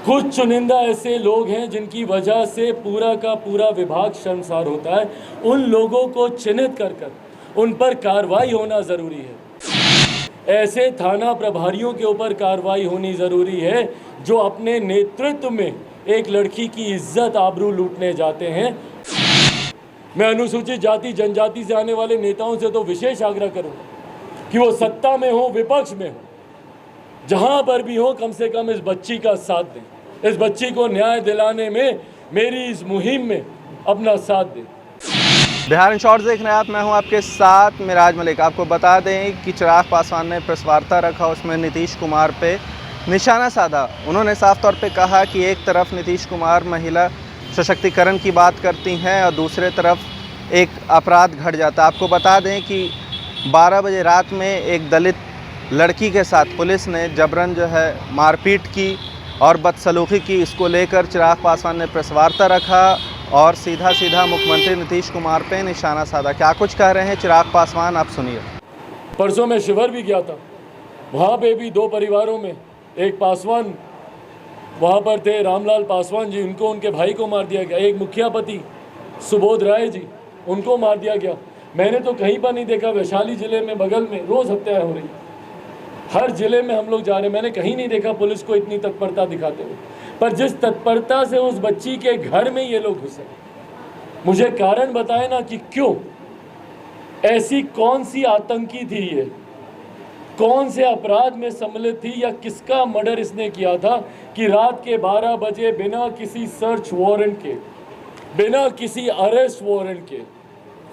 कुछ चुनिंदा ऐसे लोग हैं जिनकी वजह से पूरा का पूरा विभाग शर्मसार होता है। उन लोगों को चिन्हित कर कर उन पर कार्रवाई होना ज़रूरी है। ऐसे थाना प्रभारियों के ऊपर कार्रवाई होनी ज़रूरी है जो अपने नेतृत्व में एक लड़की की इज्जत आबरू लूटने जाते हैं। मैं अनुसूचित जाति जनजाति से आने वाले नेताओं से तो विशेष आग्रह करूँगा कि वो सत्ता में हो विपक्ष में हो, जहाँ पर भी हो, कम से कम इस बच्ची का साथ दें, इस बच्ची को न्याय दिलाने में मेरी इस मुहिम में अपना साथ दें। बिहार इन शॉर्ट्स देख रहे हैं आप, मैं हूं आपके साथ मिराज मलिक। आपको बता दें कि चिराग पासवान ने प्रेस वार्ता रखा, उसमें नीतीश कुमार पे निशाना साधा। उन्होंने साफ तौर पे कहा कि एक तरफ नीतीश कुमार महिला सशक्तिकरण की बात करती हैं और दूसरे तरफ एक अपराध घट जाता है। आपको बता दें कि 12 बजे रात में एक दलित लड़की के साथ पुलिस ने जबरन जो है मारपीट की और बदसलूकी की। इसको लेकर चिराग पासवान ने प्रेस वार्ता रखा और सीधा मुख्यमंत्री नीतीश कुमार पे निशाना साधा। क्या कुछ कह रहे हैं चिराग पासवान, आप सुनिए। परसों मैं शिविर भी गया था, वहाँ पे भी 2 परिवारों में एक पासवान वहाँ पर थे, रामलाल पासवान जी, उनको उनके भाई को मार दिया गया। एक मुखियापति सुबोध राय जी, उनको मार दिया गया। मैंने तो कहीं पर नहीं देखा, वैशाली ज़िले में बगल में रोज़ हत्याएं हो रही, हर ज़िले में हम लोग जा रहे हैं, मैंने कहीं नहीं देखा पुलिस को इतनी तत्परता दिखाते हुए। पर जिस तत्परता से उस बच्ची के घर में ये लोग घुसे, मुझे कारण बताए ना कि क्यों, ऐसी कौन सी आतंकी थी ये, कौन से अपराध में सम्मिलित थी, या किसका मर्डर इसने किया था कि रात के 12 बजे बिना किसी सर्च वारंट के, बिना किसी अरेस्ट वारंट के,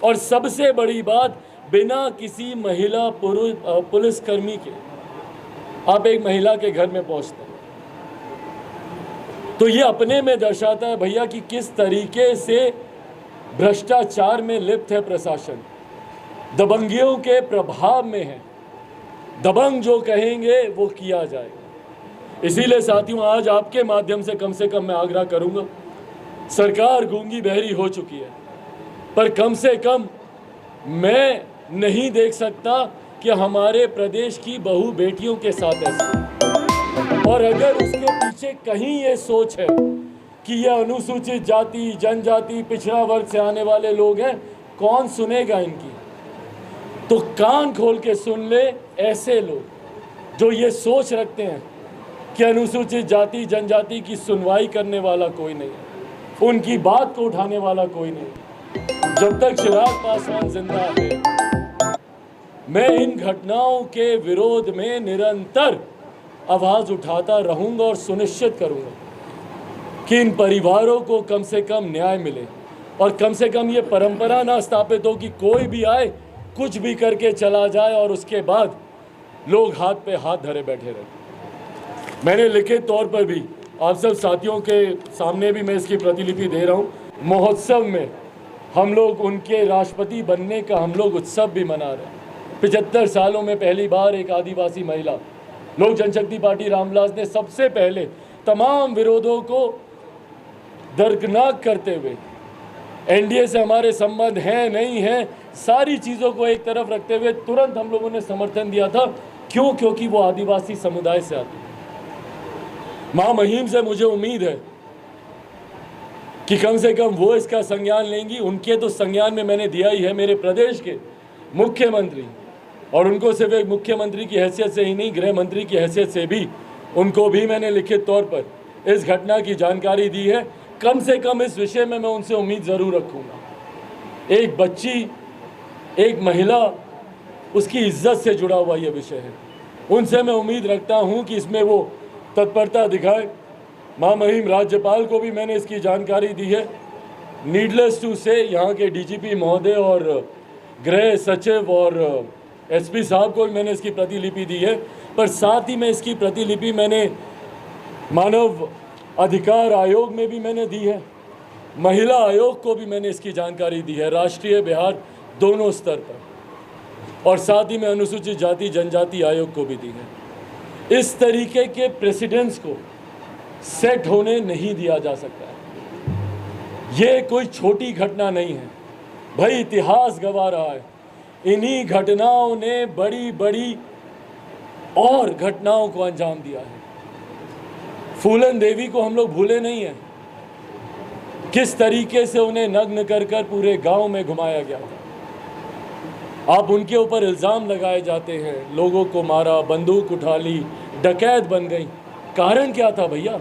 और सबसे बड़ी बात बिना किसी महिला पुलिसकर्मी के आप एक महिला के घर में पहुंचते हैं। तो ये अपने में दर्शाता है भैया कि किस तरीके से भ्रष्टाचार में लिप्त है प्रशासन, दबंगियों के प्रभाव में है। दबंग जो कहेंगे वो किया जाएगा। इसीलिए साथियों, आज आपके माध्यम से कम मैं आग्रह करूंगा, सरकार गूंगी बहरी हो चुकी है, पर कम से कम मैं नहीं देख सकता कि हमारे प्रदेश की बहू बेटियों के साथ ऐसा। और अगर उसके पीछे कहीं ये सोच है कि ये अनुसूचित जाति जनजाति पिछड़ा वर्ग से आने वाले लोग हैं, कौन सुनेगा इनकी? तो कान खोल के सुन ले ऐसे लोग जो ये सोच रखते हैं कि अनुसूचित जाति जनजाति की सुनवाई करने वाला कोई नहीं है, उनकी बात को उठाने वाला कोई नहीं। जब तक चिराग पासवान जिंदा है, मैं इन घटनाओं के विरोध में निरंतर आवाज़ उठाता रहूंगा और सुनिश्चित करूंगा कि इन परिवारों को कम से कम न्याय मिले, और कम से कम ये परंपरा ना स्थापित हो कि कोई भी आए कुछ भी करके चला जाए और उसके बाद लोग हाथ पे हाथ धरे बैठे रहे। मैंने लिखित तौर पर भी आप सब साथियों के सामने भी मैं इसकी प्रतिलिपि दे रहा हूँ। महोत्सव में हम लोग उनके राष्ट्रपति बनने का हम लोग उत्सव भी मना रहे हैं। 75 सालों में पहली बार एक आदिवासी महिला, लोक जनशक्ति पार्टी रामविलास ने सबसे पहले तमाम विरोधों को दरकिनार करते हुए, एनडीए से हमारे संबंध हैं नहीं हैं, सारी चीज़ों को एक तरफ रखते हुए तुरंत हम लोगों ने समर्थन दिया था। क्यों? क्योंकि वो आदिवासी समुदाय से आती। मां महिम से मुझे उम्मीद है कि कम से कम वो इसका संज्ञान लेंगी। उनके तो संज्ञान में मैंने दिया ही है, मेरे प्रदेश के मुख्यमंत्री, और उनको सिर्फ एक मुख्यमंत्री की हैसियत से ही नहीं, गृह मंत्री की हैसियत से भी उनको भी मैंने लिखित तौर पर इस घटना की जानकारी दी है। कम से कम इस विषय में मैं उनसे उम्मीद ज़रूर रखूँगा। एक बच्ची, एक महिला, उसकी इज्जत से जुड़ा हुआ यह विषय है। उनसे मैं उम्मीद रखता हूँ कि इसमें वो तत्परता दिखाए। मां महिम राज्यपाल को भी मैंने इसकी जानकारी दी है। नीडलेस टू से यहाँ के डीजीपी महोदय और गृह सचिव और एसपी साहब को भी मैंने इसकी प्रतिलिपि दी है। पर साथ ही में इसकी प्रतिलिपि मैंने मानव अधिकार आयोग में भी मैंने दी है, महिला आयोग को भी मैंने इसकी जानकारी दी है, राष्ट्रीय बिहार दोनों स्तर पर, और साथ ही में अनुसूचित जाति जनजाति आयोग को भी दी है। इस तरीके के प्रेसिडेंट्स को सेट होने नहीं दिया जा सकता है। ये कोई छोटी घटना नहीं है भाई, इतिहास गवा रहा है। इन्हीं घटनाओं ने बड़ी बड़ी और घटनाओं को अंजाम दिया है। फूलन देवी को हम लोग भूले नहीं हैं, किस तरीके से उन्हें नग्न कर कर पूरे गांव में घुमाया गया था। आप उनके ऊपर इल्ज़ाम लगाए जाते हैं, लोगों को मारा, बंदूक उठा ली, डकैत बन गई। कारण क्या था भैया?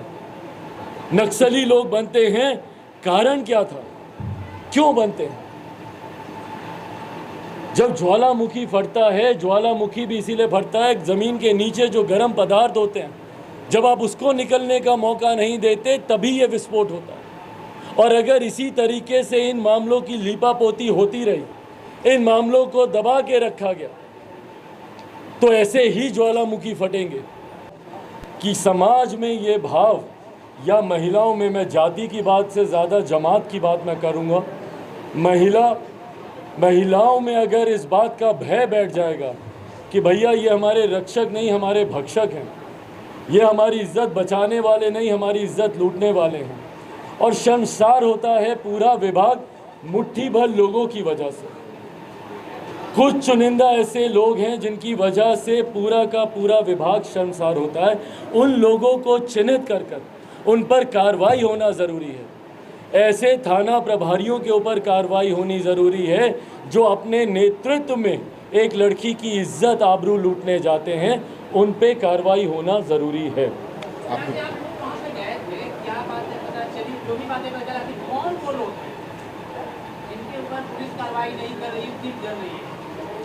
नक्सली लोग बनते हैं, कारण क्या था? क्यों बनते हैं? जब ज्वालामुखी फटता है, ज्वालामुखी भी इसीलिए फटता है, ज़मीन के नीचे जो गर्म पदार्थ होते हैं, जब आप उसको निकलने का मौका नहीं देते तभी ये विस्फोट होता है। और अगर इसी तरीके से इन मामलों की लीपापोती होती रही, इन मामलों को दबा के रखा गया, तो ऐसे ही ज्वालामुखी फटेंगे। कि समाज में ये भाव, या महिलाओं में, मैं जाति की बात से ज़्यादा जमात की बात मैं करूँगा, महिलाओं में अगर इस बात का भय बैठ जाएगा कि भैया ये हमारे रक्षक नहीं, हमारे भक्षक हैं, ये हमारी इज्जत बचाने वाले नहीं, हमारी इज्जत लूटने वाले हैं, और शर्मसार होता है पूरा विभाग मुट्ठी भर लोगों की वजह से। कुछ चुनिंदा ऐसे लोग हैं जिनकी वजह से पूरा का पूरा विभाग शर्मसार होता है। उन लोगों को चिन्हित कर कर उन पर कार्रवाई होना ज़रूरी है। ऐसे थाना प्रभारियों के ऊपर कार्रवाई होनी ज़रूरी है जो अपने नेतृत्व में एक लड़की की इज्जत आबरू लूटने जाते हैं, उन पे कार्रवाई होना ज़रूरी है।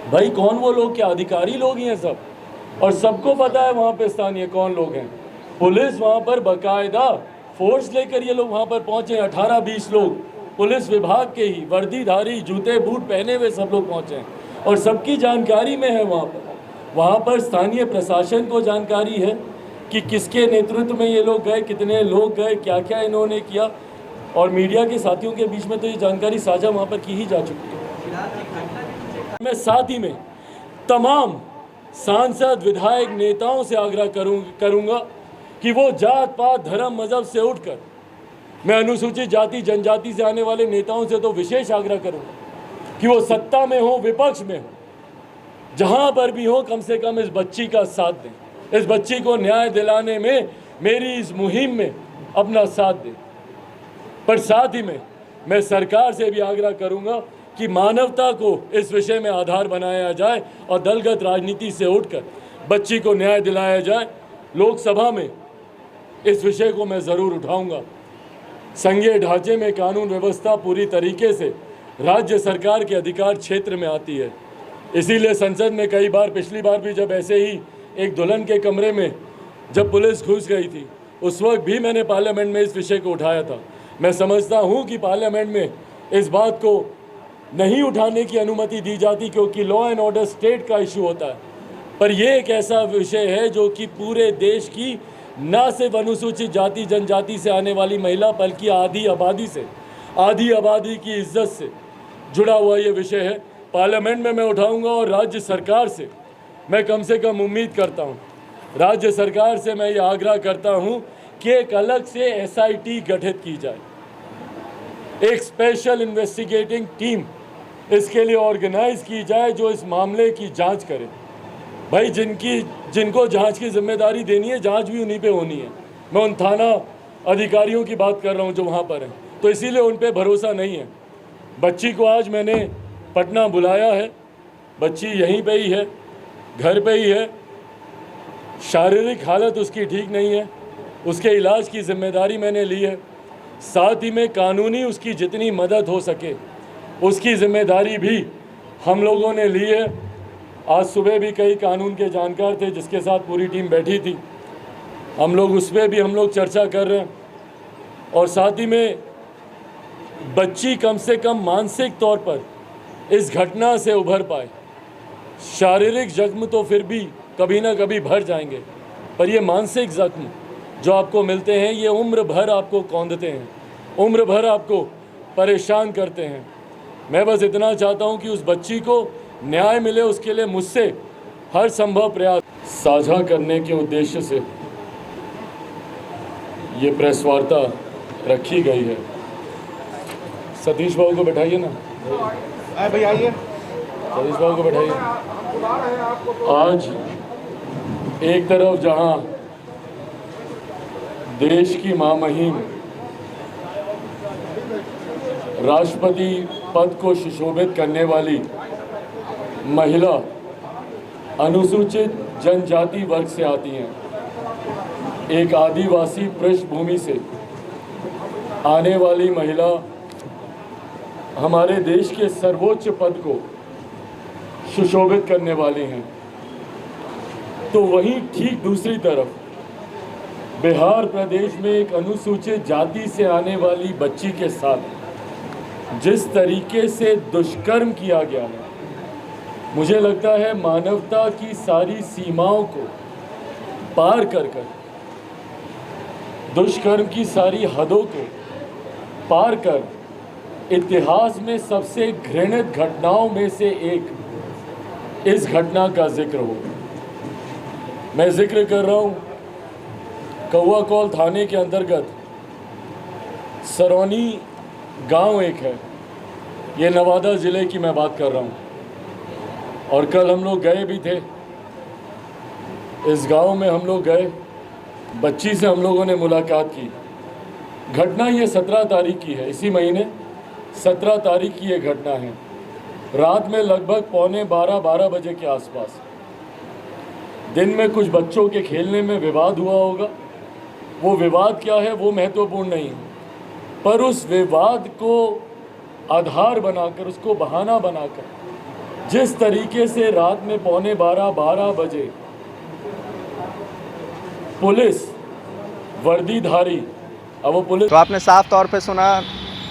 भाई कौन वो लोग? क्या अधिकारी लोग ही हैं सब, और सबको पता है वहाँ पे स्थानीय कौन लोग हैं। पुलिस वहाँ पर बाकायदा फोर्स लेकर ये लोग वहाँ पर पहुँचे, 18-20 लोग पुलिस विभाग के ही वर्दीधारी, जूते बूट पहने हुए सब लोग पहुँचे हैं, और सबकी जानकारी में है वहाँ पर स्थानीय प्रशासन को जानकारी है कि किसके नेतृत्व में ये लोग गए, कितने लोग गए, क्या क्या इन्होंने किया, और मीडिया के साथियों के बीच में तो ये जानकारी साझा वहाँ पर की ही जा चुकी है। मैं साथ ही में तमाम सांसद, विधायक, नेताओं से आग्रह करूँगा कि वो जात पात, धर्म, मजहब से उठकर, मैं अनुसूचित जाति जनजाति से आने वाले नेताओं से तो विशेष आग्रह करूँगा कि वो सत्ता में हो, विपक्ष में हो, जहाँ पर भी हो, कम से कम इस बच्ची का साथ दें, इस बच्ची को न्याय दिलाने में, मेरी इस मुहिम में अपना साथ दें। पर साथ ही में मैं सरकार से भी आग्रह करूँगा कि मानवता को इस विषय में आधार बनाया जाए और दलगत राजनीति से उठकर बच्ची को न्याय दिलाया जाए। लोकसभा में इस विषय को मैं ज़रूर उठाऊंगा। संघीय ढांचे में कानून व्यवस्था पूरी तरीके से राज्य सरकार के अधिकार क्षेत्र में आती है, इसीलिए संसद में कई बार, पिछली बार भी जब ऐसे ही एक दुल्हन के कमरे में जब पुलिस घुस गई थी, उस वक्त भी मैंने पार्लियामेंट में इस विषय को उठाया था। मैं समझता हूँ कि पार्लियामेंट में इस बात को नहीं उठाने की अनुमति दी जाती क्योंकि लॉ एंड ऑर्डर स्टेट का इशू होता है, पर यह एक ऐसा विषय है जो कि पूरे देश की न सिर्फ अनुसूचित जाति जनजाति से आने वाली महिला बल्कि आधी आबादी की इज्जत से जुड़ा हुआ ये विषय है। पार्लियामेंट में मैं उठाऊंगा और राज्य सरकार से मैं कम से कम उम्मीद करता हूँ, राज्य सरकार से मैं ये आग्रह करता हूँ कि एक अलग से SIT गठित की जाए, एक स्पेशल इन्वेस्टिगेटिंग टीम इसके लिए ऑर्गेनाइज की जाए जो इस मामले की जांच करे। भाई जिनको जांच की जिम्मेदारी देनी है, जांच भी उन्हीं पे होनी है। मैं उन थाना अधिकारियों की बात कर रहा हूँ जो वहाँ पर हैं, तो इसीलिए उन पे भरोसा नहीं है। बच्ची को आज मैंने पटना बुलाया है, बच्ची यहीं पे ही है, घर पे ही है, शारीरिक हालत उसकी ठीक नहीं है, उसके इलाज की जिम्मेदारी मैंने ली है। साथ ही में कानूनी उसकी जितनी मदद हो सके उसकी जिम्मेदारी भी हम लोगों ने ली है। आज सुबह भी कई कानून के जानकार थे जिसके साथ पूरी टीम बैठी थी, हम लोग उस पर भी हम लोग चर्चा कर रहे हैं। और साथ ही में बच्ची कम से कम मानसिक तौर पर इस घटना से उभर पाए। शारीरिक जख्म तो फिर भी कभी ना कभी भर जाएंगे, पर ये मानसिक जख्म जो आपको मिलते हैं ये उम्र भर आपको कौंधते हैं, उम्र भर आपको परेशान करते हैं। मैं बस इतना चाहता हूं कि उस बच्ची को न्याय मिले, उसके लिए मुझसे हर संभव प्रयास साझा करने के उद्देश्य से ये प्रेस वार्ता रखी गई है। सतीश बाबू को बैठाइए ना, भैया आइए, सतीश बाबू को बैठाइए। आज एक तरफ जहां देश की महामहिम राष्ट्रपति पद को सुशोभित करने वाली महिला अनुसूचित जनजाति वर्ग से आती हैं। एक आदिवासी पृष्ठभूमि से आने वाली महिला हमारे देश के सर्वोच्च पद को सुशोभित करने वाली हैं। तो वहीं ठीक दूसरी तरफ बिहार प्रदेश में एक अनुसूचित जाति से आने वाली बच्ची के साथ जिस तरीके से दुष्कर्म किया गया है, मुझे लगता है मानवता की सारी सीमाओं को पार कर दुष्कर्म की सारी हदों को पार कर इतिहास में सबसे घृणित घटनाओं में से एक इस घटना का जिक्र हो। मैं जिक्र कर रहा हूँ कौवा कौल थाने के अंतर्गत सरौनी गांव एक है, ये नवादा ज़िले की मैं बात कर रहा हूँ। और कल हम लोग गए भी थे इस गांव में, हम लोग गए, बच्ची से हम लोगों ने मुलाकात की। घटना ये 17 तारीख की है, इसी महीने 17 तारीख की ये घटना है। रात में लगभग 11:45 बजे के आसपास दिन में कुछ बच्चों के खेलने में विवाद हुआ होगा। वो विवाद क्या है वो महत्वपूर्ण नहीं है, पर उस विवाद को आधार बनाकर, उसको बहाना बनाकर जिस तरीके से रात में 11:45 बजे पुलिस वर्दीधारी, अब वो पुलिस, तो आपने साफ तौर पे सुना,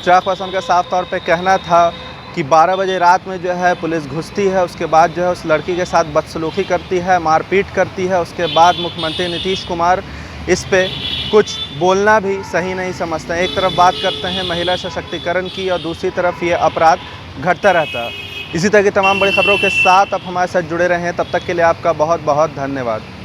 चिराग पासवान का साफ तौर पे कहना था कि 12 बजे रात में जो है पुलिस घुसती है, उसके बाद जो है उस लड़की के साथ बदसलूकी करती है, मारपीट करती है। उसके बाद मुख्यमंत्री नीतीश कुमार इस पे कुछ बोलना भी सही नहीं समझते हैं। एक तरफ बात करते हैं महिला सशक्तिकरण की और दूसरी तरफ ये अपराध घटता रहता है। इसी तरह की तमाम बड़ी खबरों के साथ आप हमारे साथ जुड़े रहें। तब तक के लिए आपका बहुत बहुत धन्यवाद।